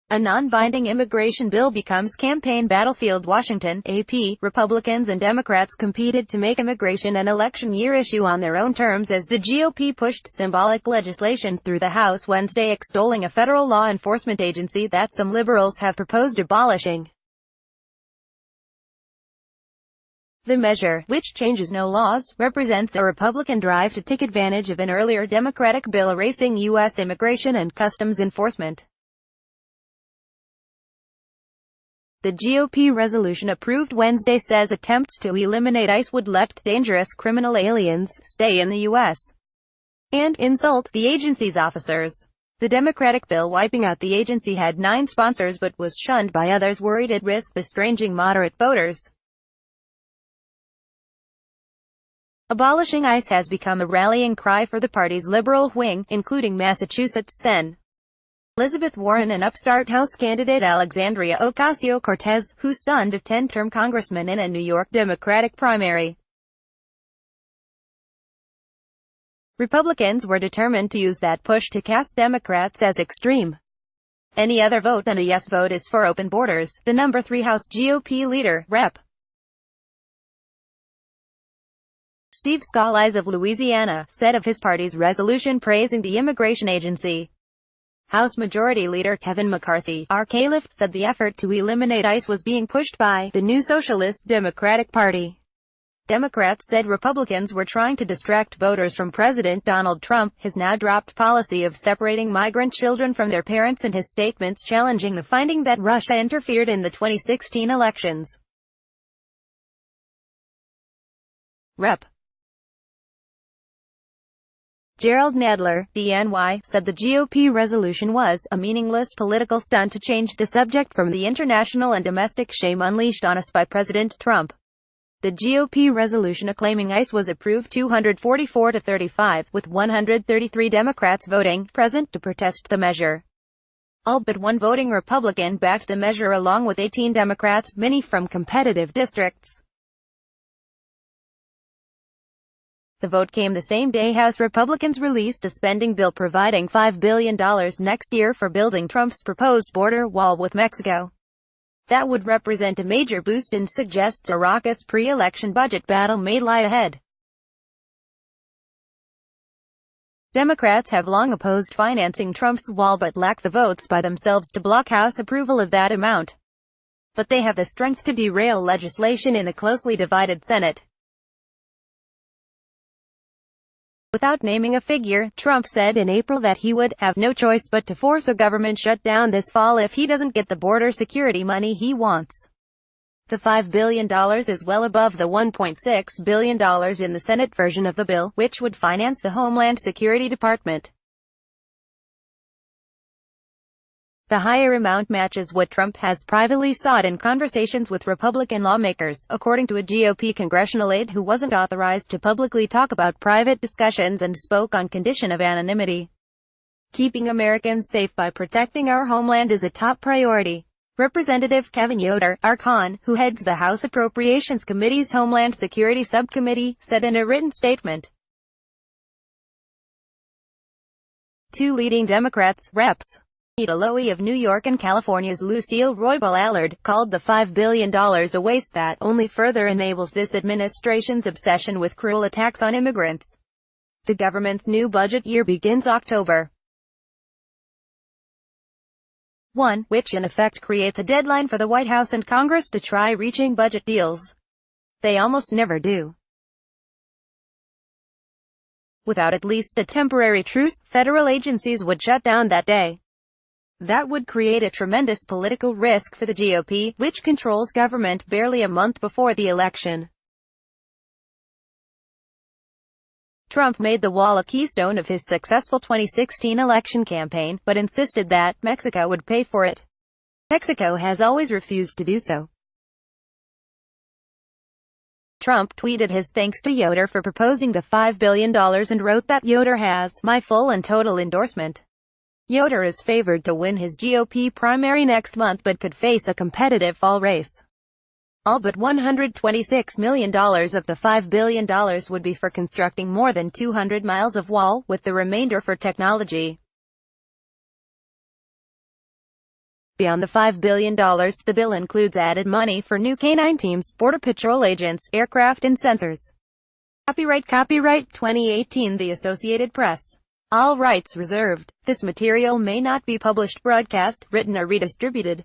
A non-binding immigration bill becomes campaign battlefield. Washington, AP. Republicans and Democrats competed to make immigration an election year issue on their own terms as the GOP pushed symbolic legislation through the House Wednesday extolling a federal law enforcement agency that some liberals have proposed abolishing. The measure, which changes no laws, represents a Republican drive to take advantage of an earlier Democratic bill erasing U.S. immigration and customs enforcement. The GOP resolution approved Wednesday says attempts to eliminate ICE would let dangerous criminal aliens stay in the U.S. and insult the agency's officers. The Democratic bill wiping out the agency had 9 sponsors but was shunned by others worried it risked estranging moderate voters. Abolishing ICE has become a rallying cry for the party's liberal wing, including Massachusetts Sen. Elizabeth Warren and upstart House candidate Alexandria Ocasio-Cortez, who stunned a 10-term congressman in a New York Democratic primary. Republicans were determined to use that push to cast Democrats as extreme. Any other vote than a yes vote is for open borders, the No. 3 House GOP leader, Rep. Steve Scalise of Louisiana, said of his party's resolution praising the immigration agency. House Majority Leader Kevin McCarthy, R. Caliph, said the effort to eliminate ICE was being pushed by the new Socialist Democratic Party. Democrats said Republicans were trying to distract voters from President Donald Trump, his now-dropped policy of separating migrant children from their parents and his statements challenging the finding that Russia interfered in the 2016 elections. Rep. Gerald Nadler, DNY, said the GOP resolution was a meaningless political stunt to change the subject from the international and domestic shame unleashed on us by President Trump. The GOP resolution acclaiming ICE was approved 244-35, with 133 Democrats voting present to protest the measure. All but one voting Republican backed the measure along with 18 Democrats, many from competitive districts. The vote came the same day House Republicans released a spending bill providing $5 billion next year for building Trump's proposed border wall with Mexico. That would represent a major boost and suggests a raucous pre-election budget battle may lie ahead. Democrats have long opposed financing Trump's wall but lack the votes by themselves to block House approval of that amount. But they have the strength to derail legislation in the closely divided Senate. Without naming a figure, Trump said in April that he would have no choice but to force a government shutdown this fall if he doesn't get the border security money he wants. The $5 billion is well above the $1.6 billion in the Senate version of the bill, which would finance the Homeland Security Department. The higher amount matches what Trump has privately sought in conversations with Republican lawmakers, according to a GOP congressional aide who wasn't authorized to publicly talk about private discussions and spoke on condition of anonymity. Keeping Americans safe by protecting our homeland is a top priority. Representative Kevin Yoder, Archon, who heads the House Appropriations Committee's Homeland Security Subcommittee, said in a written statement. 2 leading Democrats, Reps. Anita Lowy of New York and California's Lucille Roybal Allard, called the $5 billion a waste that only further enables this administration's obsession with cruel attacks on immigrants. The government's new budget year begins October 1, which in effect creates a deadline for the White House and Congress to try reaching budget deals. They almost never do. Without at least a temporary truce, federal agencies would shut down that day. That would create a tremendous political risk for the GOP, which controls government barely a month before the election. Trump made the wall a keystone of his successful 2016 election campaign, but insisted that Mexico would pay for it. Mexico has always refused to do so. Trump tweeted his thanks to Yoder for proposing the $5 billion and wrote that Yoder has my full and total endorsement. Yoder is favored to win his GOP primary next month but could face a competitive fall race. All but $126 million of the $5 billion would be for constructing more than 200 miles of wall, with the remainder for technology. Beyond the $5 billion, the bill includes added money for new canine teams, border patrol agents, aircraft and sensors. Copyright 2018 The Associated Press. All rights reserved. This material may not be published, broadcast, written or redistributed.